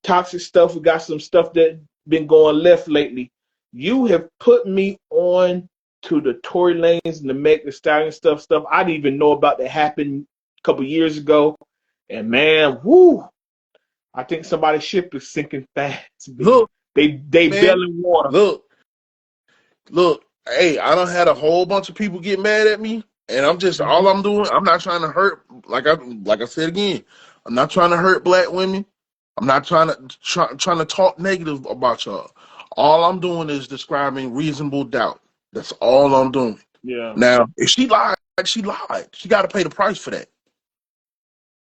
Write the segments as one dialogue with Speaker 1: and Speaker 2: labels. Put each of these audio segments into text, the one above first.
Speaker 1: toxic stuff. We got some stuff that been going left lately. You have put me on to the Tory Lanez and the Meg Thee Stallion stuff. I didn't even know about that happened a couple years ago. And man, whoo! I think somebody's ship is sinking fast.
Speaker 2: Look,
Speaker 1: they
Speaker 2: man,
Speaker 1: bailing water.
Speaker 2: Look. Hey, I done had a whole bunch of people get mad at me, and I'm just all I'm doing. I'm not trying to hurt. Like I said again, I'm not trying to hurt black women. I'm not trying to talk negative about y'all. All I'm doing is describing reasonable doubt. That's all I'm doing.
Speaker 1: Yeah.
Speaker 2: Now, if she lied, she lied. She got to pay the price for that.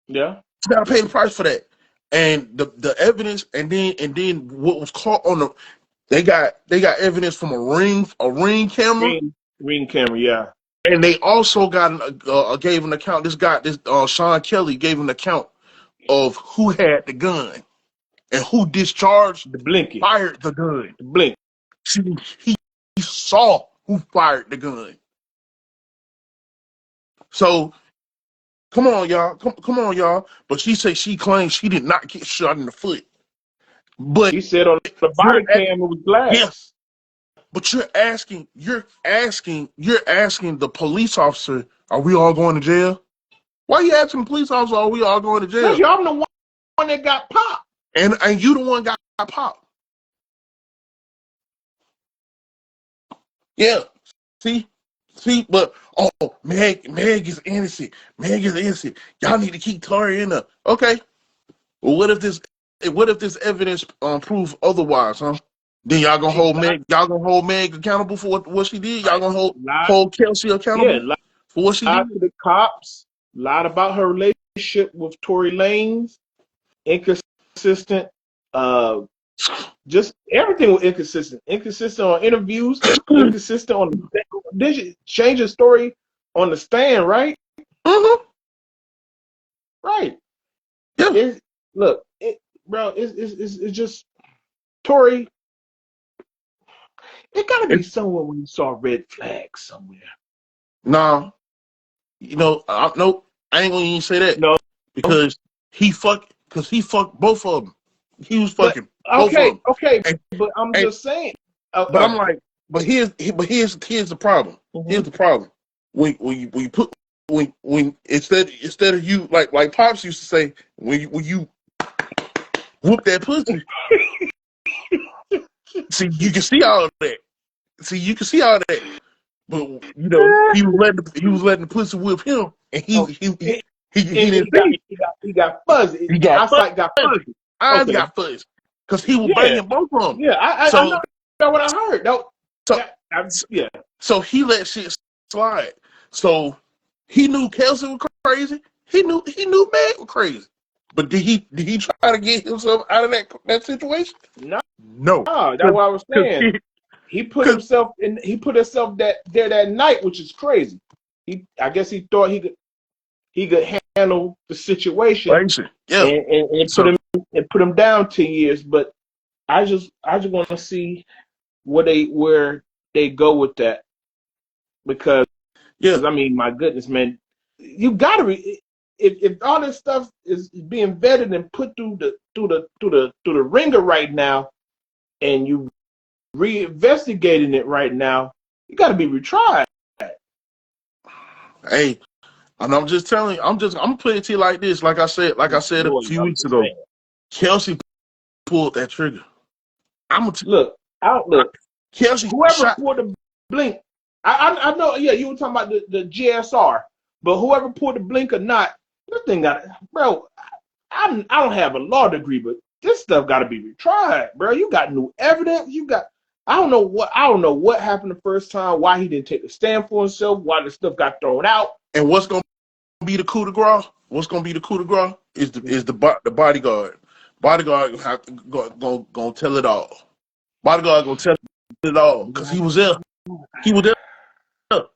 Speaker 1: Yeah.
Speaker 2: She got to pay the price for that. And the evidence, and then what was caught on the, they got evidence from a ring camera.
Speaker 1: Ring camera, yeah.
Speaker 2: And they also got gave an account. Sean Kelly gave an account of who had the gun and who discharged, fired the gun.
Speaker 1: The blink.
Speaker 2: He saw who fired the gun. So, come on, y'all. Come on, y'all. But she claims she did not get shot in the foot. But
Speaker 1: she said on the body cam it was glass.
Speaker 2: Yes. But you're asking the police officer, are we all going to jail? Why are you asking the police officer, are we all going to jail?
Speaker 1: Because I'm the one that got popped.
Speaker 2: And you the one got popped. Yeah. See, but Meg is innocent. Meg is innocent. Y'all need to keep Tory in there. Okay. Well, what if this evidence proves otherwise, huh? Then y'all gonna hold Meg accountable for what she did? Y'all gonna hold Kelsey accountable for what she did?
Speaker 1: To the cops, lied about her relationship with Tory Lanez, inconsistent, just everything was inconsistent. Inconsistent on interviews, inconsistent on change the story on the stand, right?
Speaker 2: Mm-hmm.
Speaker 1: Right.
Speaker 2: Yeah.
Speaker 1: It's just Tory. It gotta be somewhere when you saw red flags somewhere.
Speaker 2: No, nope. I ain't gonna even say that.
Speaker 1: No,
Speaker 2: because he fucked both of them. He was fucking both of them.
Speaker 1: Okay, but I'm just saying.
Speaker 2: But I'm like, here's the problem. Mm-hmm. Here's the problem. When instead of you like Pops used to say, when you whoop that pussy. See, you can see all of that. But he was letting the pussy whip him, and he
Speaker 1: got fuzzy. Eyesight got fuzzy.
Speaker 2: Eyes got fuzzy because he was banging both of them.
Speaker 1: Yeah, I know what I heard. No,
Speaker 2: So he let shit slide. So he knew Kelsey was crazy. He knew Meg was crazy. But did he try to get himself out of that situation?
Speaker 1: No.
Speaker 2: That's
Speaker 1: what I was saying. He put himself there that night, which is crazy. I guess he thought he could handle the situation.
Speaker 2: Yeah.
Speaker 1: And put him down 10 years. But I just want to see where they go with that, because I mean, my goodness, man, you gotta if all this stuff is being vetted and put through the ringer right now, and you reinvestigating it right now, you got to be retried.
Speaker 2: Hey, and I'm just telling you, I'm putting it to you like this. Like I said a few weeks ago, Kelsey pulled that trigger.
Speaker 1: Look.
Speaker 2: Kelsey,
Speaker 1: whoever pulled the blink, I know. Yeah, you were talking about the GSR, but whoever pulled the blink or not, this thing got, bro. I don't have a law degree, but this stuff got to be retried, bro. You got new evidence. I don't know what happened the first time. Why he didn't take a stand for himself? Why the stuff got thrown out?
Speaker 2: And what's gonna be the coup de grace? What's gonna be the coup de grace is the bodyguard. Bodyguard have to go tell it all. Bodyguard gonna tell it all because he was there. He was there.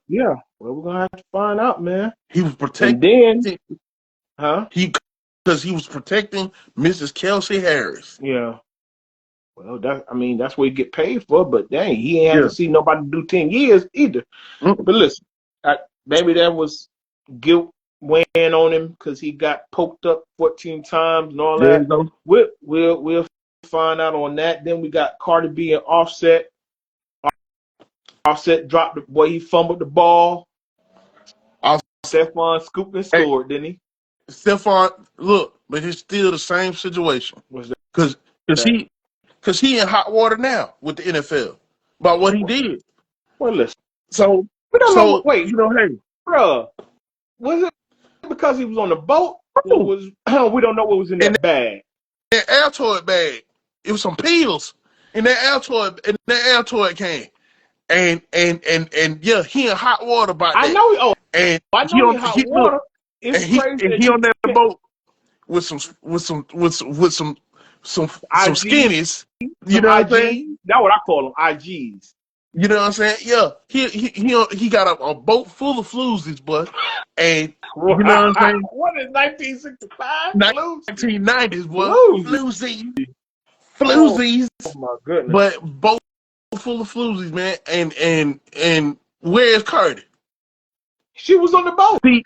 Speaker 1: Yeah. Well, we're gonna have to find out, man.
Speaker 2: He was protecting.
Speaker 1: Huh?
Speaker 2: Because he was protecting Mrs. Kelsey Harris.
Speaker 1: Yeah. Well, that's what you get paid for. But dang, he ain't had to see nobody do 10 years either. Mm-hmm. But listen, maybe that was guilt weighing on him because he got poked up 14 times and all
Speaker 2: There you
Speaker 1: that.
Speaker 2: go.
Speaker 1: We'll find out on that. Then we got Cardi B and Offset. Offset dropped the boy. He fumbled the ball.
Speaker 2: I'll,
Speaker 1: Stephon scooped and
Speaker 2: hey,
Speaker 1: scored, didn't he?
Speaker 2: Stephon, look, but it's still the same situation.
Speaker 1: Was
Speaker 2: Cause
Speaker 1: that?
Speaker 2: he in hot water now with the NFL about what he did.
Speaker 1: Well, listen.
Speaker 2: So
Speaker 1: We don't know what. Wait,
Speaker 2: hey,
Speaker 1: bruh. Was it because he was on the boat, or
Speaker 2: bro,
Speaker 1: was we don't know what was in
Speaker 2: in
Speaker 1: that bag?
Speaker 2: that Altoid bag, it was some pills in that Altoid can. And yeah, he in hot water about
Speaker 1: I
Speaker 2: that.
Speaker 1: know. Oh,
Speaker 2: And
Speaker 1: I know he hot
Speaker 2: look,
Speaker 1: water. It's
Speaker 2: and he
Speaker 1: crazy
Speaker 2: and
Speaker 1: that
Speaker 2: he
Speaker 1: you
Speaker 2: on that
Speaker 1: can't
Speaker 2: boat with some
Speaker 1: IG
Speaker 2: skinnies. You
Speaker 1: some
Speaker 2: know what I'm saying?
Speaker 1: IG. That's what I call them, IGs.
Speaker 2: You know what I'm saying? Yeah, he got a boat full of floozies, but and you know what I'm saying?
Speaker 1: What is 1965? Floozy.
Speaker 2: 1990s, boy,
Speaker 1: Floozy.
Speaker 2: floozies,
Speaker 1: Oh
Speaker 2: floozies,
Speaker 1: my goodness.
Speaker 2: but boat full of floozies, man. And where's Cardi?
Speaker 1: She was on the boat.
Speaker 2: See,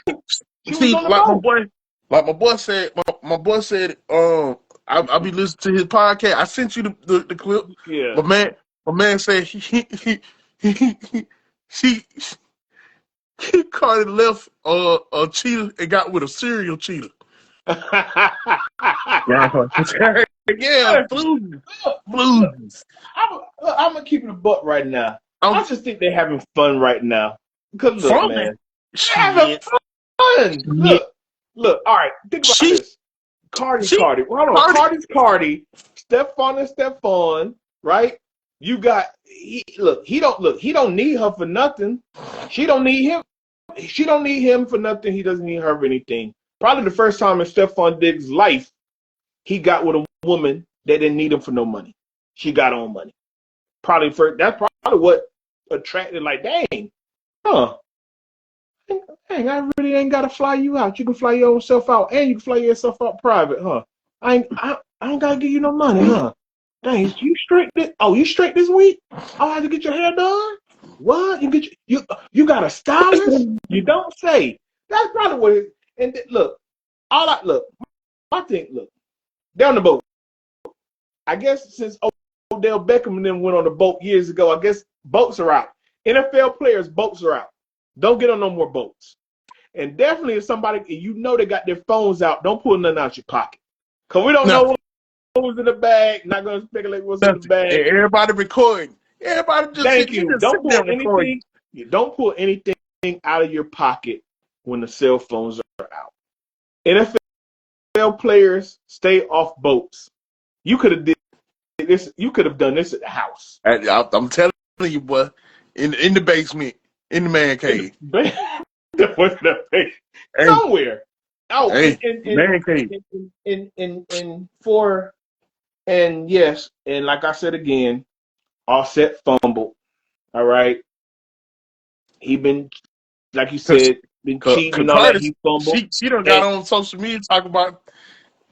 Speaker 1: She was on the
Speaker 2: like
Speaker 1: boat.
Speaker 2: my boy said, my boy said, I'll be listening to his podcast. I sent you the clip,
Speaker 1: Yeah.
Speaker 2: but my man said he she Cardi left a cheetah and got with a serial cheetah. Yeah, yeah, blues.
Speaker 1: I'm gonna keep it a butt right now.
Speaker 2: I'm
Speaker 1: I just think they're having fun right now. Cause look,
Speaker 2: from it.
Speaker 1: man, they're having
Speaker 2: Shit,
Speaker 1: fun.
Speaker 2: shit.
Speaker 1: Look. All right, think about
Speaker 2: She,
Speaker 1: this. Cardi's
Speaker 2: she,
Speaker 1: Cardi. Hold on,
Speaker 2: Cardi.
Speaker 1: Cardi's Cardi. Stephon and Stephon. Right? You got. He don't need her for nothing. She don't need him. She don't need him for nothing. He doesn't need her for anything. Probably the first time in Stephon Diggs' life he got with a woman that didn't need him for no money. She got on money. That's probably what attracted. Like, dang, huh? Dang, I really ain't gotta fly you out. You can fly your own self out, and you can fly yourself out private, huh? I ain't gotta give you no money, huh? Dang, you straight? You straight this week? I have to get your hair done. What? You got a stylist? You don't say. That's probably what it. And look, my thing, look, down the boat. I guess since Odell Beckham and them went on the boat years ago, I guess boats are out. NFL players, boats are out. Don't get on no more boats. And definitely if somebody, you know they got their phones out, don't pull nothing out your pocket. Because we don't know
Speaker 2: Nothing,
Speaker 1: what was in the bag. Not going to speculate what's in the
Speaker 2: nothing.
Speaker 1: bag.
Speaker 2: Everybody recording. Everybody just
Speaker 1: Thank
Speaker 2: sitting. You
Speaker 1: you.
Speaker 2: just
Speaker 1: Don't
Speaker 2: sitting there
Speaker 1: pull
Speaker 2: recording.
Speaker 1: anything. You don't pull anything out of your pocket when the cell phones are out. NFL players stay off boats. You could have did this. You could have done this at the house.
Speaker 2: I'm telling you, boy, in the basement, in the man cave. Hey,
Speaker 1: Somewhere. Oh,
Speaker 2: hey, man cave.
Speaker 1: and yes, and like I said again, Offset fumbled. All right, he been like you
Speaker 2: Cause,
Speaker 1: said, been
Speaker 2: cause,
Speaker 1: cheating
Speaker 2: cause
Speaker 1: and all that.
Speaker 2: Curtis,
Speaker 1: He fumbled,
Speaker 2: she done got
Speaker 1: and
Speaker 2: on social media talking about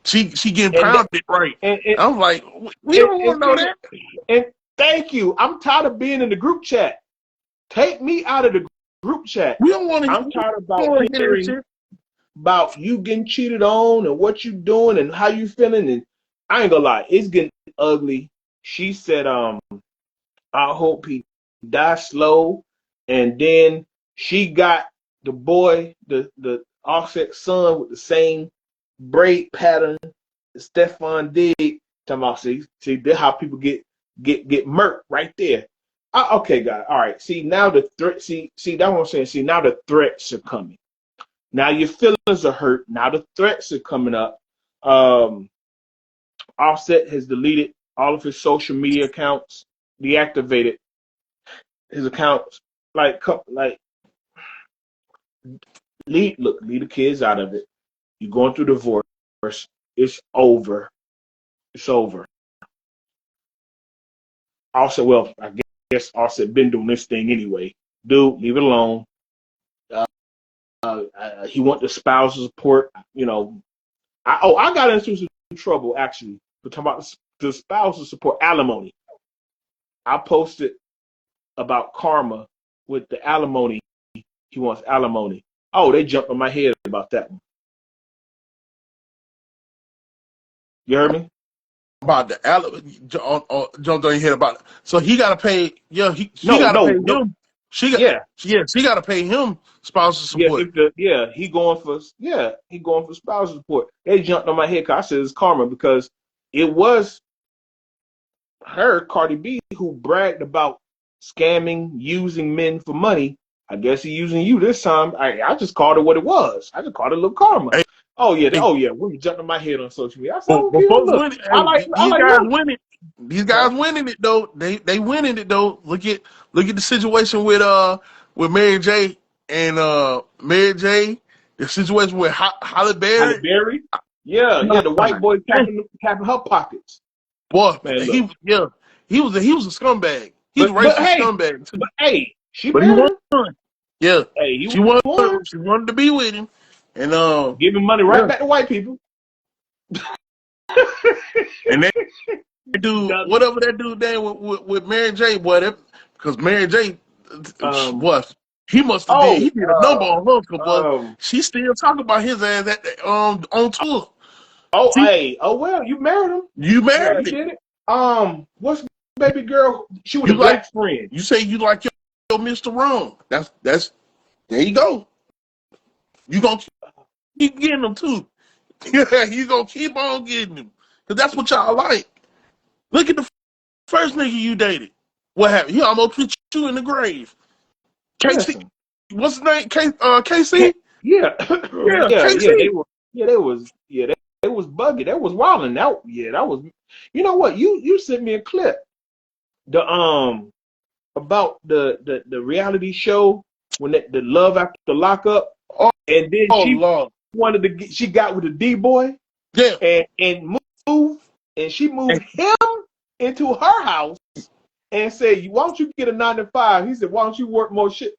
Speaker 2: she getting
Speaker 1: and
Speaker 2: pounded right.
Speaker 1: and and,
Speaker 2: I'm like, we
Speaker 1: and,
Speaker 2: don't
Speaker 1: and,
Speaker 2: want to know
Speaker 1: see,
Speaker 2: that.
Speaker 1: and thank you. I'm tired of being in the group chat. Take me out of the group chat.
Speaker 2: We don't want
Speaker 1: I'm tired about
Speaker 2: to hear that
Speaker 1: hearing
Speaker 2: shit.
Speaker 1: about you getting cheated on and what you doing and how you feeling. And I ain't gonna lie, it's getting ugly. She said, I hope he dies slow. And then she got the boy, the Offset son with the same braid pattern that Stephon did. Talking about, see, that's how people get murked right there. Okay, guys. All right. See, now the threat. See, that's what I'm saying. See, now the threats are coming. Now your feelings are hurt. Now the threats are coming up. Offset has deleted all of his social media accounts, deactivated his accounts. Like, leave the kids out of it. You're going through divorce. It's over. It's over. Offset, well, I guess Offset been doing this thing anyway. Dude, leave it alone. He want the spousal support. You know, I got into some trouble actually. We're talking about the spousal support alimony. I posted about karma with the alimony. He wants alimony. Oh, they jumped on my head about that one. You heard me?
Speaker 2: About the jumped on your head about it. So he got to pay. Yeah, she
Speaker 1: No,
Speaker 2: got to
Speaker 1: no,
Speaker 2: pay
Speaker 1: no.
Speaker 2: him.
Speaker 1: Yeah,
Speaker 2: She got to pay him spousal
Speaker 1: yeah.
Speaker 2: support.
Speaker 1: He going for spousal support. They jumped on my head because I said it's karma because it was her, Cardi B, who bragged about scamming, using men for money. I guess he using you this time. I just called it what it was. I just called it a little karma.
Speaker 2: Hey, hey,
Speaker 1: Oh yeah. Women jumped on my head on social media. I said, I don't
Speaker 2: but
Speaker 1: care.
Speaker 2: folks
Speaker 1: Look,
Speaker 2: winning. Hey,
Speaker 1: I
Speaker 2: these
Speaker 1: like
Speaker 2: guys
Speaker 1: look.
Speaker 2: winning. These
Speaker 1: Huh?
Speaker 2: guys winning it though. They winning it though. Look at the situation with Mary J and Mary J. The situation with Holly
Speaker 1: Halle
Speaker 2: Berry.
Speaker 1: Berry. Yeah, yeah. The white boy tapping her pockets.
Speaker 2: Boy,
Speaker 1: Man, look.
Speaker 2: he was a scumbag. He's a
Speaker 1: But
Speaker 2: racist
Speaker 1: hey,
Speaker 2: scumbag too.
Speaker 1: she
Speaker 2: But he
Speaker 1: married
Speaker 2: won.
Speaker 1: him.
Speaker 2: Yeah,
Speaker 1: Hey, he
Speaker 2: she
Speaker 1: was
Speaker 2: wanted
Speaker 1: born
Speaker 2: to be with him, and
Speaker 1: giving money right
Speaker 2: yeah,
Speaker 1: back to white people.
Speaker 2: and that dude,
Speaker 1: The,
Speaker 2: whatever that dude there with Mary J, boy, because Mary J
Speaker 1: um.
Speaker 2: was he must have did
Speaker 1: Oh.
Speaker 2: he did a number on her, but
Speaker 1: Um.
Speaker 2: she still talking about his ass on tour.
Speaker 1: Oh.
Speaker 2: See,
Speaker 1: Hey. Oh well. You married him.
Speaker 2: you
Speaker 1: Yeah,
Speaker 2: married
Speaker 1: you
Speaker 2: it.
Speaker 1: did it. What's baby girl? She was
Speaker 2: You
Speaker 1: a
Speaker 2: like
Speaker 1: black friend.
Speaker 2: you say you like your Mr. Wrong. That's there you go. You gonna keep getting them too. Yeah, you gonna keep on getting them. Cause that's what y'all like. Look at the first nigga you dated. What happened? He almost put you in the grave. KC,
Speaker 1: Listen.
Speaker 2: what's his name?
Speaker 1: Ca-
Speaker 2: KC?
Speaker 1: Yeah.
Speaker 2: Yeah,
Speaker 1: Yeah. Yeah.
Speaker 2: KC.
Speaker 1: They was. Yeah. They was buggy. That was wilding. That was. You know what? You sent me a clip. The about the reality show when the love after lockup,
Speaker 2: Oh,
Speaker 1: and then
Speaker 2: oh
Speaker 1: she
Speaker 2: Lord.
Speaker 1: wanted to get, she got with the D boy
Speaker 2: Yeah.
Speaker 1: and moved, and she moved
Speaker 2: And
Speaker 1: him into her house and said, "Why don't you get a 9 to 5?" He said, "Why don't you work more shit?"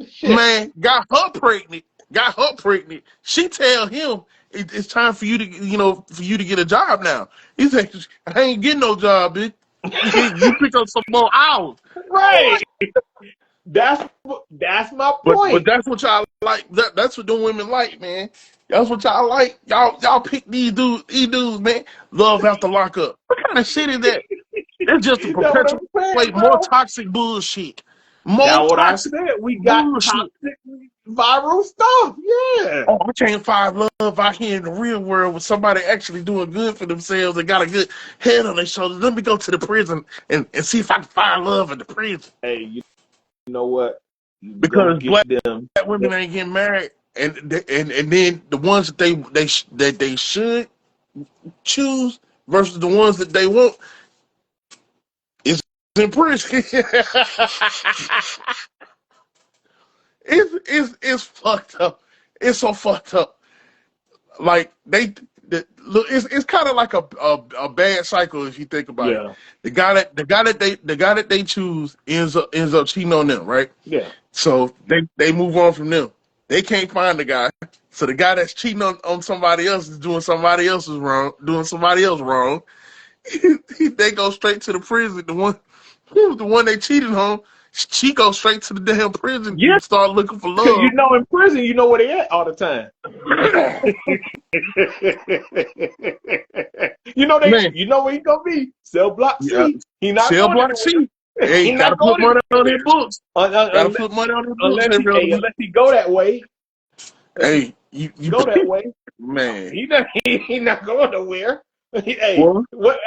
Speaker 1: Shit.
Speaker 2: man, got her pregnant. Got her pregnant. She tell him it's time for you to for you to get a job now. He said, I ain't getting no job, bitch. You pick up some more hours.
Speaker 1: Right. That's my
Speaker 2: But
Speaker 1: point.
Speaker 2: that's what y'all like. That's what the women like, man. That's what y'all like. Y'all pick these dudes, man. Love after lockup. What kind of shit is that? It's just to
Speaker 1: You know what I'm saying,
Speaker 2: perpetuate more
Speaker 1: bro?
Speaker 2: toxic bullshit. More
Speaker 1: That's what I
Speaker 2: toxic
Speaker 1: said. We got
Speaker 2: bullshit.
Speaker 1: toxic viral stuff. Yeah.
Speaker 2: Oh, I can't find love out here in the real world with somebody actually doing good for themselves and got a good head on their shoulders. Let me go to the prison and see if I can find love in the prison.
Speaker 1: Hey, you know what? You go
Speaker 2: Because
Speaker 1: get
Speaker 2: black
Speaker 1: them.
Speaker 2: women ain't getting married, and then the ones that they should choose versus the ones that they want is in prison. It's fucked up. It's so fucked up. Like look, it's kind of like a bad cycle if you think about it.
Speaker 1: Yeah,
Speaker 2: The guy that they choose ends up cheating on them, right?
Speaker 1: yeah.
Speaker 2: So they move on from them. They can't find the guy. So the guy that's cheating on somebody else is doing somebody else wrong. They go straight to the prison. The one they cheated on, she goes straight to the damn prison
Speaker 1: Yeah,
Speaker 2: and start looking for
Speaker 1: because
Speaker 2: love.
Speaker 1: in prison, you know where they at all the time.
Speaker 2: Man,
Speaker 1: You know where he gonna be. Cell block
Speaker 2: yeah,
Speaker 1: C. He not
Speaker 2: sell
Speaker 1: going
Speaker 2: block
Speaker 1: anywhere.
Speaker 2: C. Hey,
Speaker 1: He
Speaker 2: gotta
Speaker 1: not
Speaker 2: put
Speaker 1: going
Speaker 2: money on their
Speaker 1: anywhere.
Speaker 2: books. Gotta
Speaker 1: Unless,
Speaker 2: put money on their books every other week.
Speaker 1: unless he go that way.
Speaker 2: Hey, you
Speaker 1: Go that way.
Speaker 2: man.
Speaker 1: He not going nowhere. Hey,
Speaker 2: Well,
Speaker 1: what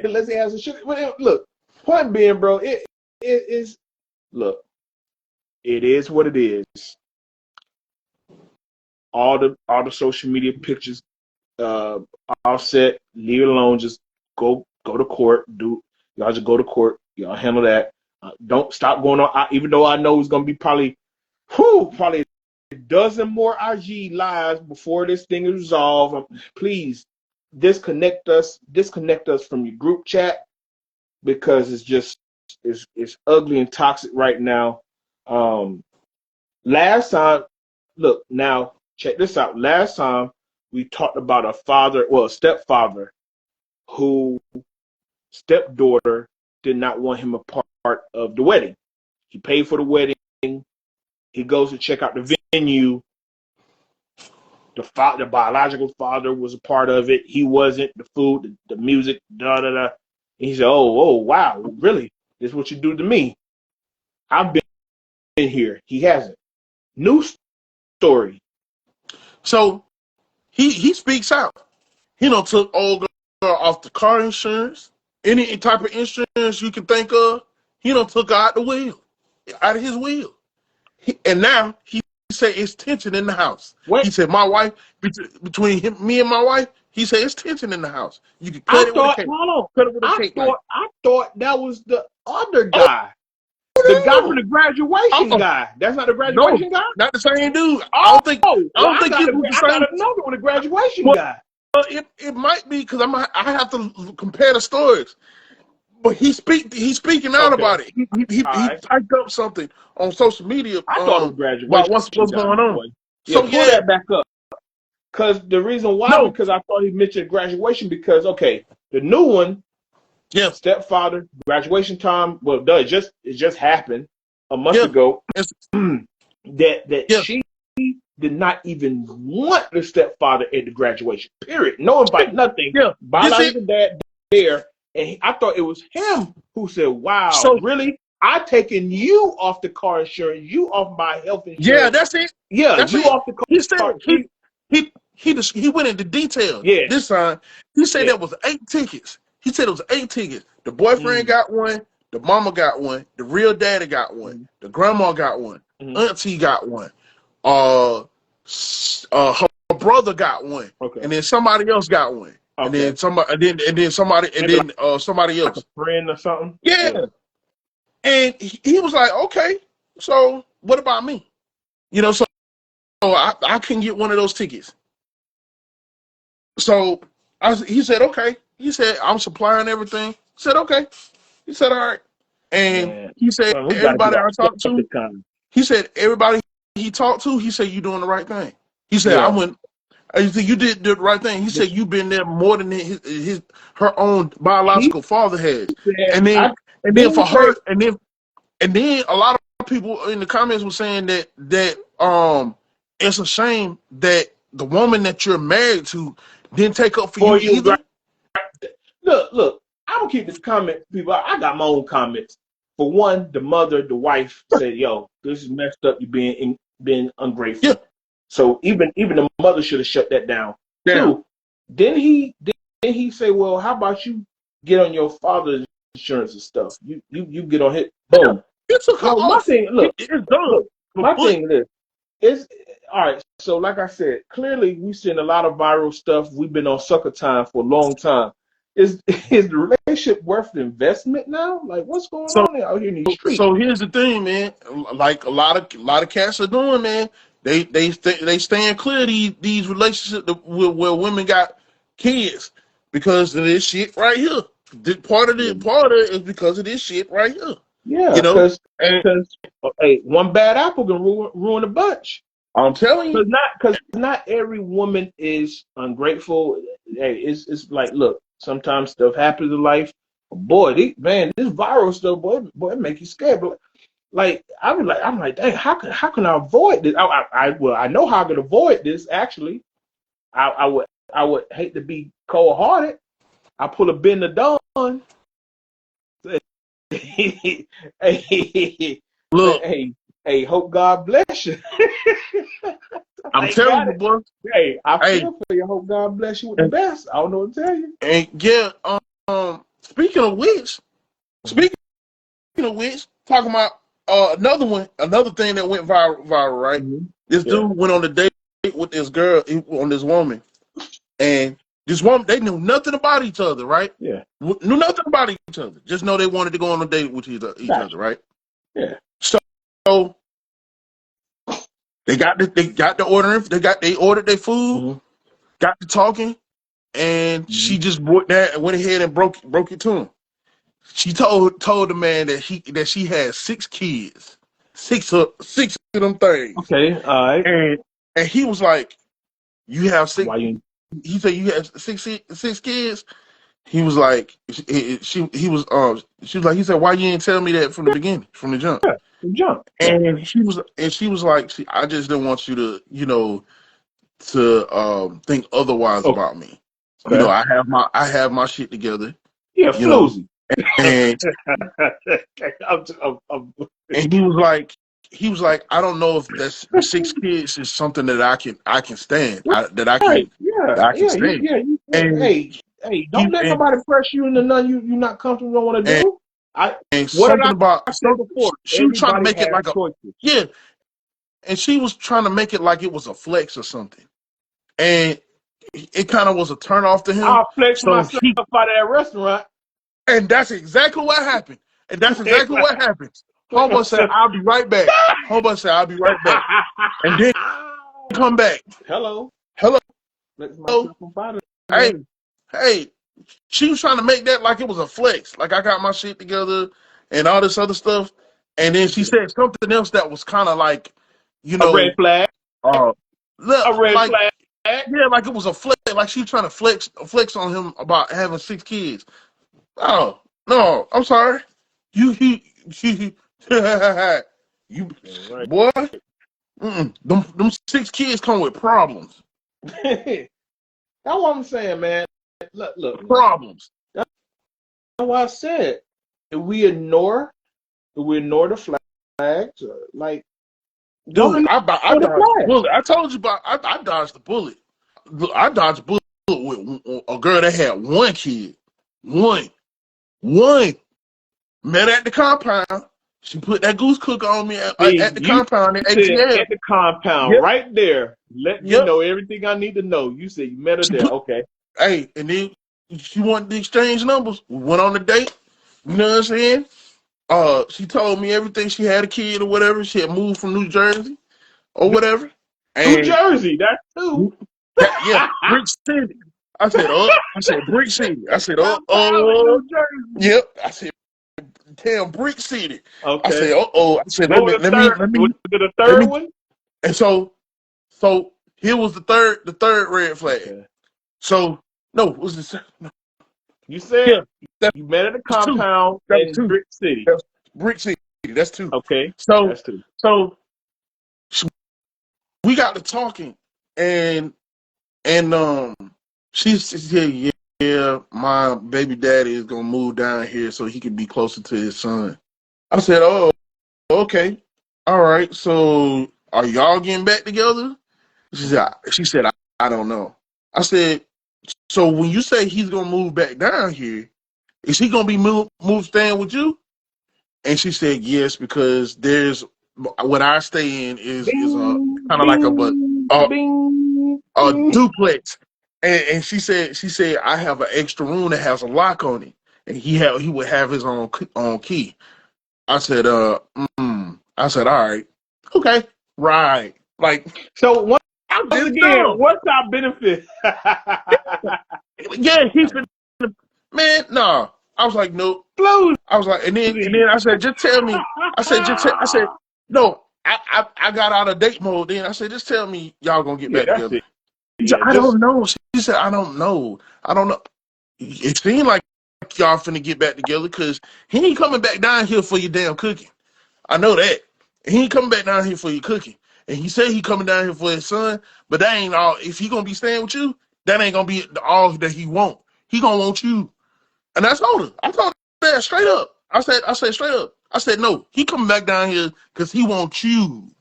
Speaker 1: unless he has a shit. Look, point being, bro, it is look, it is what it is. All the social media pictures uh offset, leave it alone, just go to court, y'all just go to court, y'all handle that. Don't stop going on, even though I know it's gonna be probably a dozen more IG lives before this thing is resolved. Please disconnect us from your group chat because it's ugly and toxic right now. Um, last time, look now, check this out. Last time we talked about a stepfather who stepdaughter did not want him a part of the wedding. He paid for the wedding. He goes to check out the venue. the biological father was a part of it. He wasn't. The food, the music, da da da. And he said, "Oh, wow, really? This is what you do to me? I've been here. He hasn't." New story.
Speaker 2: So he speaks out. He done took old girl off the car insurance, any type of insurance you can think of. He done took her out the wheel, out of his wheel. And now he said it's tension in the house.
Speaker 1: Wait,
Speaker 2: He said my wife, between me and my wife, he said it's tension in the house. You can cut
Speaker 1: I
Speaker 2: it with a
Speaker 1: thought.
Speaker 2: cake.
Speaker 1: Hold on.
Speaker 2: Cut it with a cake knife.
Speaker 1: I thought that was the other
Speaker 2: Oh
Speaker 1: guy, the guy from
Speaker 2: no!
Speaker 1: the graduation
Speaker 2: Oh
Speaker 1: guy. That's not the
Speaker 2: no,
Speaker 1: graduation guy.
Speaker 2: not the same dude. I
Speaker 1: Oh,
Speaker 2: don't think. I
Speaker 1: well,
Speaker 2: don't think it was the
Speaker 1: I got
Speaker 2: same.
Speaker 1: another one, the graduation
Speaker 2: Well,
Speaker 1: guy.
Speaker 2: it might be because I have to compare the stories. But he's speaking out
Speaker 1: Okay,
Speaker 2: about it.
Speaker 1: all
Speaker 2: He
Speaker 1: right.
Speaker 2: typed up something on social media
Speaker 1: I thought it was
Speaker 2: about
Speaker 1: graduation
Speaker 2: what's
Speaker 1: guy,
Speaker 2: going on.
Speaker 1: boy. Yeah,
Speaker 2: So
Speaker 1: pull
Speaker 2: yeah,
Speaker 1: that back up. Because the reason why,
Speaker 2: no,
Speaker 1: because I thought he mentioned graduation. Because okay, the new one,
Speaker 2: yeah,
Speaker 1: stepfather, graduation time. Well, duh, it just happened a month
Speaker 2: yeah,
Speaker 1: ago.
Speaker 2: it's,
Speaker 1: That
Speaker 2: yeah,
Speaker 1: she did not even want the stepfather at the graduation. Period. No invite, nothing.
Speaker 2: yeah. This it.
Speaker 1: Biological dad there, and I thought it was him who said, "Wow,
Speaker 2: So
Speaker 1: really? I taken you off the car insurance, you off my health
Speaker 2: yeah,
Speaker 1: insurance.
Speaker 2: that's it.
Speaker 1: Yeah,
Speaker 2: That's
Speaker 1: you
Speaker 2: it.
Speaker 1: off the
Speaker 2: He said
Speaker 1: car.
Speaker 2: he went into detail
Speaker 1: Yeah,
Speaker 2: this time. He said
Speaker 1: yeah,
Speaker 2: there was 8 tickets. He said it was 8 tickets. The boyfriend
Speaker 1: mm,
Speaker 2: got one. The mama got one. The real daddy got one.
Speaker 1: mm,
Speaker 2: The grandma got one.
Speaker 1: mm.
Speaker 2: Auntie got one. Uh, her brother got one,
Speaker 1: Okay,
Speaker 2: and then somebody else got one, and
Speaker 1: okay.
Speaker 2: then somebody,
Speaker 1: Maybe
Speaker 2: somebody
Speaker 1: like a
Speaker 2: else.
Speaker 1: friend or something.
Speaker 2: Yeah,
Speaker 1: Yeah,
Speaker 2: and he was like, okay, so what about me? So I couldn't get one of those tickets. So he said, okay. He said, I'm supplying everything. He said, okay. He said, all right. And
Speaker 1: man.
Speaker 2: he said,
Speaker 1: Well, we got to get
Speaker 2: everybody
Speaker 1: off
Speaker 2: I talked to,
Speaker 1: time.
Speaker 2: he said, everybody he talked to, he said, you doing the right thing. He said,
Speaker 1: Yeah.
Speaker 2: I said, you did the right thing. He said, you've been there more than her own
Speaker 1: He
Speaker 2: biological father has.
Speaker 1: said,
Speaker 2: And then,
Speaker 1: I didn't
Speaker 2: for
Speaker 1: say,
Speaker 2: her, and then a lot of people in the comments were saying that it's a shame that the woman that you're married to didn't take up for
Speaker 1: boy,
Speaker 2: you
Speaker 1: you
Speaker 2: either.
Speaker 1: look. I don't keep the comment, people. I got my own comments. For one, the mother, the wife said, "Yo, this is messed up. You being
Speaker 2: Yeah,
Speaker 1: ungrateful." So even the mother should have shut that down.
Speaker 2: damn.
Speaker 1: Two, then he say, "Well, how about you get on your father's insurance and stuff? You get on his
Speaker 2: Yeah,
Speaker 1: boom."
Speaker 2: it took her
Speaker 1: Well, my
Speaker 2: off.
Speaker 1: thing,
Speaker 2: It's done.
Speaker 1: look, my
Speaker 2: Complete.
Speaker 1: thing is all right. So, like I said, clearly we've seen a lot of viral stuff. We've been on sucker time for a long time. Is the relationship worth the investment now? Like, what's going
Speaker 2: So
Speaker 1: on out here in these streets?
Speaker 2: so here's the thing, man. Like a lot of cats are doing, man. They stand clear of these relationships where women got kids because of this shit right here. Part of it is because of this shit right here.
Speaker 1: Yeah,
Speaker 2: You know, and
Speaker 1: because hey, one bad apple can ruin a bunch.
Speaker 2: I'm telling you.
Speaker 1: Because not every woman is ungrateful. Hey, it's like, look, sometimes stuff happens in life. Boy, this viral stuff, boy, it make you scared. But like, I'm like, dang, how can I avoid this? Well, I know how I can avoid this. Actually, I would hate to be cold hearted. I pull a bend the dawn. Hey,
Speaker 2: Look,
Speaker 1: hey, hope God bless you.
Speaker 2: I'm
Speaker 1: I ain't
Speaker 2: telling
Speaker 1: got
Speaker 2: you,
Speaker 1: it.
Speaker 2: boy.
Speaker 1: Hey, I
Speaker 2: Hey,
Speaker 1: feel for you. Hope God bless you with the
Speaker 2: and,
Speaker 1: best. I don't know what to tell you.
Speaker 2: and yeah. Speaking of which,
Speaker 1: Mhm.
Speaker 2: speaking of which, talking about another thing that went viral, right?
Speaker 1: Mhm.
Speaker 2: This
Speaker 1: Yeah,
Speaker 2: dude went on a date with this girl, on this woman, and this woman, they knew nothing about each other, right?
Speaker 1: yeah,
Speaker 2: Knew nothing about each other. Just know they wanted to go on a date with each other,
Speaker 1: gotcha.
Speaker 2: right?
Speaker 1: Yeah.
Speaker 2: So they got the ordering. They ordered their food,
Speaker 1: Mhm.
Speaker 2: got to talking, and she
Speaker 1: Mhm.
Speaker 2: just went ahead and broke it to him. She told the man that she had 6 kids, six of them things,
Speaker 1: Okay. All right.
Speaker 2: and he was like, "You have six."
Speaker 1: Why you?
Speaker 2: He said, "You have six kids." He was like, she was like, he said, "Why you didn't tell me that from the beginning, from the jump?"
Speaker 1: Yeah. Jump. Yeah.
Speaker 2: And she was like, "I just didn't want you to, to think otherwise
Speaker 1: Okay.
Speaker 2: about me. You know, I have my shit together.
Speaker 1: Yeah,
Speaker 2: You know,
Speaker 1: floozy.
Speaker 2: and
Speaker 1: I'm,
Speaker 2: and he was like, I don't know if that's the 6 kids is something that I can stand. That I can
Speaker 1: right. Yeah.
Speaker 2: that I can
Speaker 1: Yeah.
Speaker 2: stand.
Speaker 1: You said,
Speaker 2: And
Speaker 1: hey,
Speaker 2: he
Speaker 1: don't let nobody press you into none you're not comfortable, don't want to
Speaker 2: and,
Speaker 1: do.
Speaker 2: and
Speaker 1: What did
Speaker 2: something about
Speaker 1: I said before?
Speaker 2: she was trying to
Speaker 1: Everybody
Speaker 2: make it
Speaker 1: has
Speaker 2: like a
Speaker 1: choices.
Speaker 2: yeah, and she was trying to make it like it was a flex or something. And it kind of was a turn off to him.
Speaker 1: I'll flex
Speaker 2: So
Speaker 1: myself out of that restaurant.
Speaker 2: and that's exactly what happened. And that's
Speaker 1: Wait,
Speaker 2: exactly what happens.
Speaker 1: wait a
Speaker 2: Homeboy said,
Speaker 1: second.
Speaker 2: I'll be right back. Homeboy said, I'll be right back. And then come back.
Speaker 1: Hello.
Speaker 2: Hello.
Speaker 1: Flex myself out of
Speaker 2: Hey,
Speaker 1: there.
Speaker 2: hey. She was trying to make that like it was a flex. Like I got my shit together and all this other stuff. And then she said something else that was kind of like, you
Speaker 1: A red
Speaker 2: know,
Speaker 1: flag.
Speaker 2: uh,
Speaker 1: A red
Speaker 2: like
Speaker 1: flag.
Speaker 2: yeah, like it was a flex. Like she was trying to flex on him about having 6 kids. Oh no, I'm sorry. He you
Speaker 1: Right.
Speaker 2: boy. Them 6 kids come with problems.
Speaker 1: That's what I'm saying, man. Look, man.
Speaker 2: Problems.
Speaker 1: That's why I said if we ignore the flags, like don't
Speaker 2: Dude,
Speaker 1: ignore
Speaker 2: I
Speaker 1: the
Speaker 2: dodged the
Speaker 1: flags.
Speaker 2: bullet. I told you about I dodged the bullet. Look, I dodged a bullet with a girl that had 1 kid. One. Met at the compound. She put that goose cook on me
Speaker 1: See,
Speaker 2: at the
Speaker 1: you
Speaker 2: compound in
Speaker 1: said
Speaker 2: ATL.
Speaker 1: at the compound
Speaker 2: Yep,
Speaker 1: right there. Let me
Speaker 2: yep.
Speaker 1: know everything I need to know. You said you met her
Speaker 2: She
Speaker 1: there.
Speaker 2: put,
Speaker 1: Okay.
Speaker 2: hey, and then she wanted to exchange numbers. We went on a date. You know what I'm saying? She told me everything. She had a kid or whatever. She had moved from New Jersey or whatever.
Speaker 1: New
Speaker 2: And
Speaker 1: Jersey, that's two.
Speaker 2: that, yeah, Brick City. I said Brick City. I said,
Speaker 1: Compound in New Jersey.
Speaker 2: yep. I said, damn, Brick City. I
Speaker 1: Okay.
Speaker 2: said, I said,
Speaker 1: What was the third? Was it a
Speaker 2: let
Speaker 1: third
Speaker 2: me.
Speaker 1: one?
Speaker 2: And so here was the third red flag.
Speaker 1: Okay.
Speaker 2: So no, was this? No,
Speaker 1: You said
Speaker 2: yeah, that's
Speaker 1: you met at a
Speaker 2: two.
Speaker 1: compound
Speaker 2: That was
Speaker 1: in
Speaker 2: two.
Speaker 1: Brick City.
Speaker 2: That's Brick City. That's two.
Speaker 1: Okay.
Speaker 2: So
Speaker 1: That's two.
Speaker 2: so we got to talking, and she said, yeah, my baby daddy is gonna move down here so he can be closer to his son. I said, oh, okay, all right. So are y'all getting back together? She said, I don't know. I said, so when you say he's gonna move back down here, is he gonna be moved staying with you? And she said yes, because there's what I stay in is a
Speaker 1: Bing,
Speaker 2: kind of like
Speaker 1: bing,
Speaker 2: a
Speaker 1: bing,
Speaker 2: a
Speaker 1: bing.
Speaker 2: duplex, and she said I have an extra room that has a lock on it, and he would have his own key. I said I said all right, okay, right, like
Speaker 1: So once
Speaker 2: I'm just
Speaker 1: again,
Speaker 2: dumb.
Speaker 1: what's our benefit?
Speaker 2: Yeah, he's been man. No, I was like nope.
Speaker 1: Blues.
Speaker 2: I was like, and then I said, just tell me. I said, no. I got out of date mode. Then I said, just tell me y'all gonna get
Speaker 1: Yeah,
Speaker 2: back
Speaker 1: that's
Speaker 2: together.
Speaker 1: it.
Speaker 2: She said,
Speaker 1: Yeah,
Speaker 2: I
Speaker 1: just
Speaker 2: don't know. She said, I don't know. I don't know. It seemed like y'all finna get back together because he ain't coming back down here for your damn cooking. I know that. He ain't coming back down here for your cooking. And he said he coming down here for his son, but that ain't all. If he gonna be staying with you, that ain't gonna be all that he want. He gonna want you. And I told her. I told her that straight up. I said straight up. I said, no, he coming back down here because he wants you.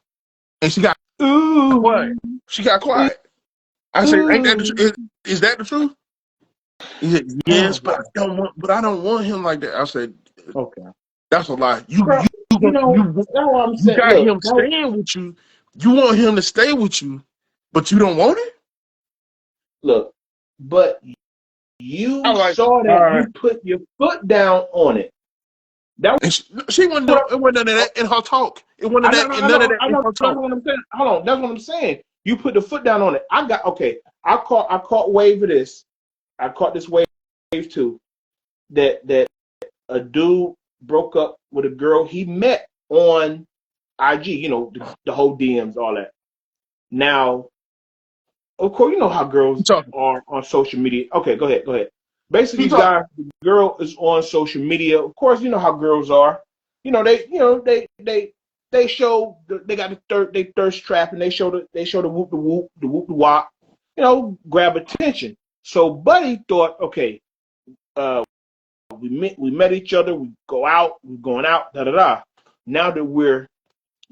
Speaker 2: And she got quiet.
Speaker 1: ooh,
Speaker 2: She got
Speaker 1: ooh,
Speaker 2: quiet. I said, ain't that the
Speaker 1: ooh.
Speaker 2: truth? Is that the truth? He said,
Speaker 1: Oh
Speaker 2: yes, but
Speaker 1: boy.
Speaker 2: I don't want him like that. I said,
Speaker 1: Okay,
Speaker 2: that's a lie.
Speaker 1: bro. You know that's what I'm
Speaker 2: You
Speaker 1: saying.
Speaker 2: got
Speaker 1: Look,
Speaker 2: him staying with you. You want him to stay with you, but you don't want it?
Speaker 1: look, but
Speaker 2: I
Speaker 1: you
Speaker 2: was like,
Speaker 1: saw
Speaker 2: all
Speaker 1: that
Speaker 2: right.
Speaker 1: you put your foot down on it. That
Speaker 2: And she wasn't
Speaker 1: what
Speaker 2: it wasn't none of that in her talk. It wasn't that in none of that
Speaker 1: I
Speaker 2: in
Speaker 1: know.
Speaker 2: her
Speaker 1: That's
Speaker 2: talk.
Speaker 1: what I'm saying. Hold on, that's what I'm saying. You put the foot down on it. I got okay. I caught wave of this. I caught this wave too. That a dude broke up with a girl he met on IG. You know the whole DMs, all that. Now, of course, you know how girls
Speaker 2: You talking.
Speaker 1: are on social media. Okay, go ahead, go ahead. Basically,
Speaker 2: Keep talking.
Speaker 1: guys, the girl is on social media. Of course, you know how girls are. You know they they show they got they thirst trap, and they show the whoop the wop, grab attention. So Buddy thought, okay, uh, we met each other, we're going out, da da da. Now that we're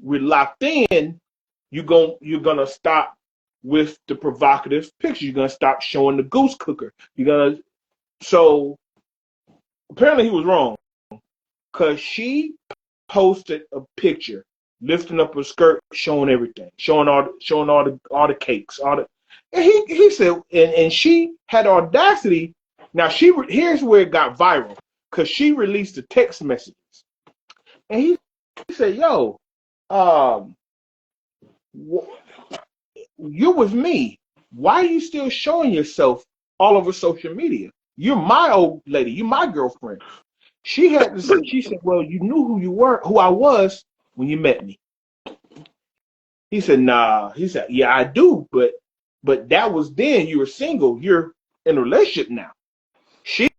Speaker 1: locked in, you're gonna stop with the provocative picture. You're gonna stop showing the goose cooker. So apparently he was wrong, because she posted a picture lifting up her skirt, showing everything, showing all the cakes, and he said, and she had audacity. Now here's where it got viral, because she released the text messages, and he said, "Yo, um, you're with me. Why are you still showing yourself all over social media? You're my old lady. You're my girlfriend." She said, "Well, you knew who I was when you met me." He said, "Nah." He said, "Yeah, I do, but that was then. You were single. You're in a relationship now." She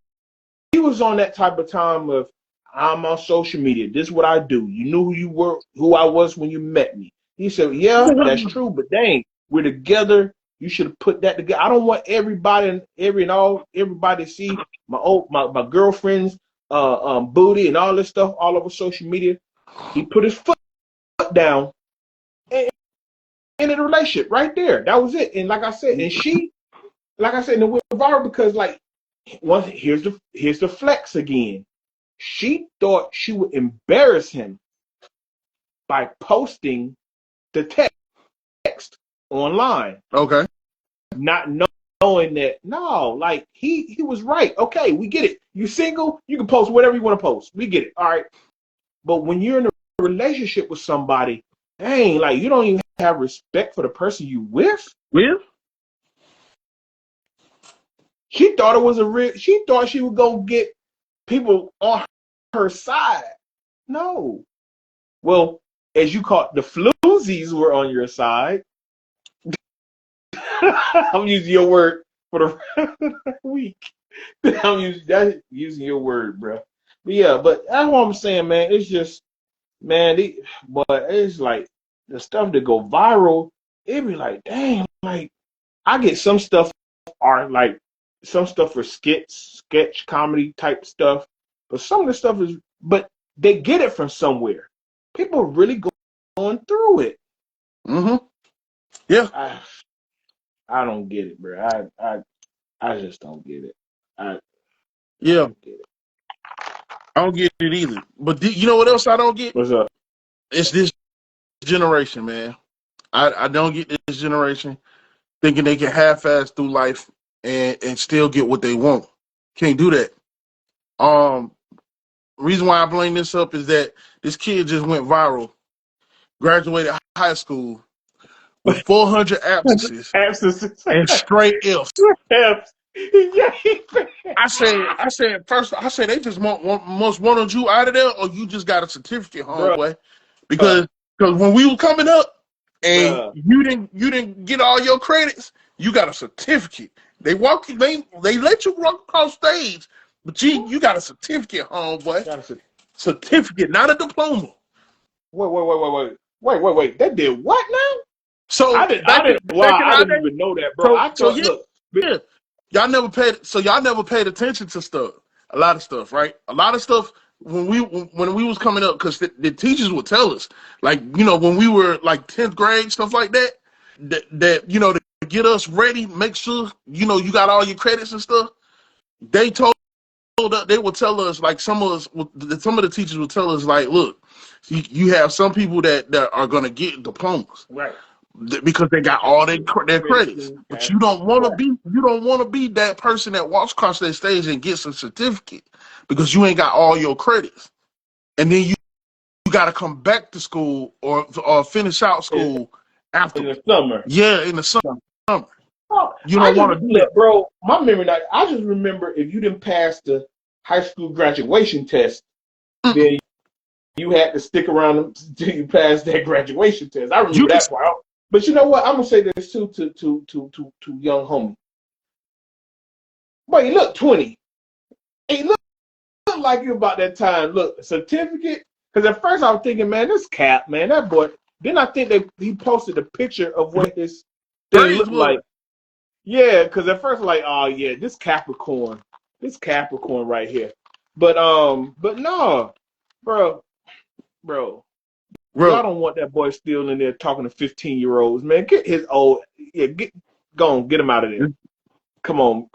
Speaker 1: was on that type of time of, I'm on social media. This is what I do. You knew who I was when you met me. He said, "Yeah, that's true, but dang, we're together. You should have put that together. I don't want everybody everybody to see my girlfriend's booty and all this stuff all over social media." He put his foot down and in a relationship right there. That was it. And like I said, and it went viral because, like, here's the flex again. She thought she would embarrass him by posting the text online.
Speaker 2: Okay.
Speaker 1: Not knowing that, no, like, he was right. Okay, we get it. You single, you can post whatever you want to post. We get it. All right. But when you're in a relationship with somebody, dang, like, you don't even have respect for the person you with.
Speaker 2: Well,
Speaker 1: She thought she thought she would go get people on her side. No. Well, as you call it, the floozies were on your side. I'm using your word for the week. I'm using your word, bro. But yeah, but that's what I'm saying, man. It's just, man, but it's like the stuff that go viral. It be like, dang, like, I get some stuff are like some stuff for sketch comedy type stuff, but some of the stuff but they get it from somewhere. People really going through it.
Speaker 2: Mm-hmm. Yeah.
Speaker 1: I don't get it, bro. I just don't get it. I
Speaker 2: Yeah.
Speaker 1: don't get it.
Speaker 2: I don't get it either. But you know what else I don't get?
Speaker 1: What's up?
Speaker 2: It's this generation, man. I don't get this generation thinking they can half-ass through life and still get what they want. Can't do that. Reason why I bring this up is that this kid just went viral, graduated high school with 400 absences
Speaker 1: Absences.
Speaker 2: and straight F's.
Speaker 1: Yeah.
Speaker 2: I said they just must wanted you out of there, or you just got a certificate,
Speaker 1: Bruh,
Speaker 2: homeboy. Because when we were coming up and
Speaker 1: bruh.
Speaker 2: you didn't get all your credits, you got a certificate. They let you walk across stage, but you got a certificate, homeboy. Certificate, not a diploma.
Speaker 1: Wait. That did what now?
Speaker 2: So
Speaker 1: I didn't. Wow,
Speaker 2: back in
Speaker 1: I
Speaker 2: our
Speaker 1: didn't
Speaker 2: day,
Speaker 1: even know that, bro. I
Speaker 2: so
Speaker 1: thought, look,
Speaker 2: yeah, y'all never paid attention to stuff. A lot of stuff, right? A lot of stuff when we was coming up, because the teachers would tell us, like, when we were like 10th grade, stuff like that, that to get us ready, make sure you got all your credits and stuff. They told us, they would tell us, like, some of the teachers would tell us, like, look, you have some people that are gonna get diplomas,
Speaker 1: right.
Speaker 2: because they got all their credits. But you don't want to be that person that walks across that stage and gets a certificate because you ain't got all your credits. And then you got to come back to school or finish out school after.
Speaker 1: In the summer.
Speaker 2: Yeah, in the summer.
Speaker 1: Oh,
Speaker 2: You don't want to do that.
Speaker 1: bro. My memory, I just remember, if you didn't pass the high school graduation test, then you had to stick around until you passed that graduation test. I remember that part. But you know what? I'm gonna say this too to young homie. But he looked 20. He looked like you about that time. Look, certificate. Because at first I was thinking, man, this cap, man, that boy. Then I think he posted a picture of what his thing
Speaker 2: Braids
Speaker 1: looked
Speaker 2: was
Speaker 1: like. Yeah, because at first like, oh yeah, this Capricorn right here. But no, bro, y'all
Speaker 2: bro.
Speaker 1: don't want that boy still in there talking to 15-year-olds, man. Get his old, yeah, go on, get him out of there. Come on,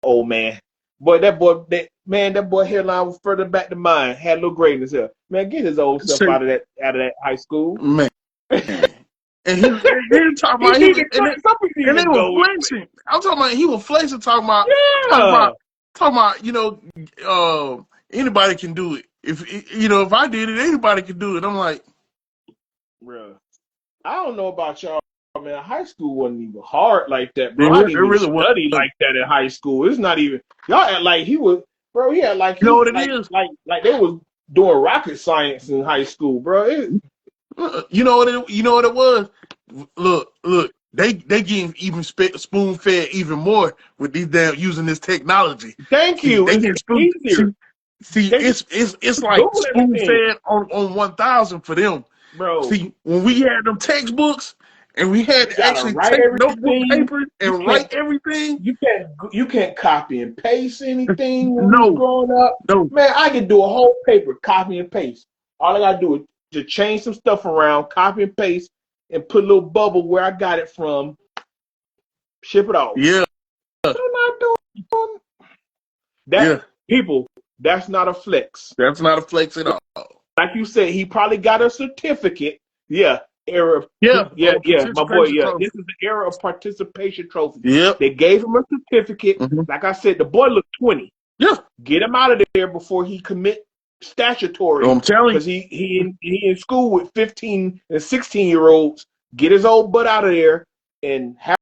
Speaker 1: old man. Boy, that boy hairline was further back than mine. Had a little gray in his hair. Man, get his old stuff out of that high school.
Speaker 2: Man. And he talking
Speaker 1: He
Speaker 2: about
Speaker 1: needed something
Speaker 2: and they
Speaker 1: to
Speaker 2: were
Speaker 1: go with.
Speaker 2: flexing. I'm talking about he was flexing, talking
Speaker 1: Yeah,
Speaker 2: about, anybody can do it. If I did it, anybody can do it. I'm like,
Speaker 1: bro. I don't know about y'all, man. High school wasn't even hard like that, bro. I
Speaker 2: it
Speaker 1: didn't even
Speaker 2: really was.
Speaker 1: study like that in high school. It's not even y'all act like he was, bro. He had like
Speaker 2: You know
Speaker 1: he
Speaker 2: what it is?
Speaker 1: like they was doing rocket science in high school, bro.
Speaker 2: You know what it was? Look. They getting even spoon fed even more with these damn using this technology.
Speaker 1: Thank
Speaker 2: See,
Speaker 1: you.
Speaker 2: they
Speaker 1: It's
Speaker 2: get spoon.
Speaker 1: easier.
Speaker 2: See,
Speaker 1: They
Speaker 2: it's like
Speaker 1: Google
Speaker 2: spoon
Speaker 1: everything,
Speaker 2: fed on 1,000 for them.
Speaker 1: bro.
Speaker 2: See, when we had them textbooks and we had
Speaker 1: You
Speaker 2: to
Speaker 1: gotta
Speaker 2: actually
Speaker 1: write
Speaker 2: take notebook
Speaker 1: everything.
Speaker 2: paper
Speaker 1: You
Speaker 2: and
Speaker 1: can't
Speaker 2: write everything.
Speaker 1: you can't copy and paste anything when we was
Speaker 2: No,
Speaker 1: growing up.
Speaker 2: no,
Speaker 1: Man, I could do a whole paper, copy and paste. All I gotta do is to change some stuff around, copy and paste, and put a little bubble where I got it from, ship it off.
Speaker 2: yeah,
Speaker 1: I'm not doing that.
Speaker 2: yeah.
Speaker 1: People, that's not a flex.
Speaker 2: That's not a flex at all.
Speaker 1: Like you said, he probably got a certificate. Yeah,
Speaker 2: Yeah,
Speaker 1: my boy.
Speaker 2: participation
Speaker 1: Yeah,
Speaker 2: trophy.
Speaker 1: this is the era of participation trophy.
Speaker 2: Yep.
Speaker 1: They gave him a certificate.
Speaker 2: Mm-hmm.
Speaker 1: Like I said, the boy looked 20.
Speaker 2: Yeah.
Speaker 1: Get him out of there before he commit statutory.
Speaker 2: I'm telling
Speaker 1: Because he in school with 15 and 16-year-olds. Get his old butt out of there and have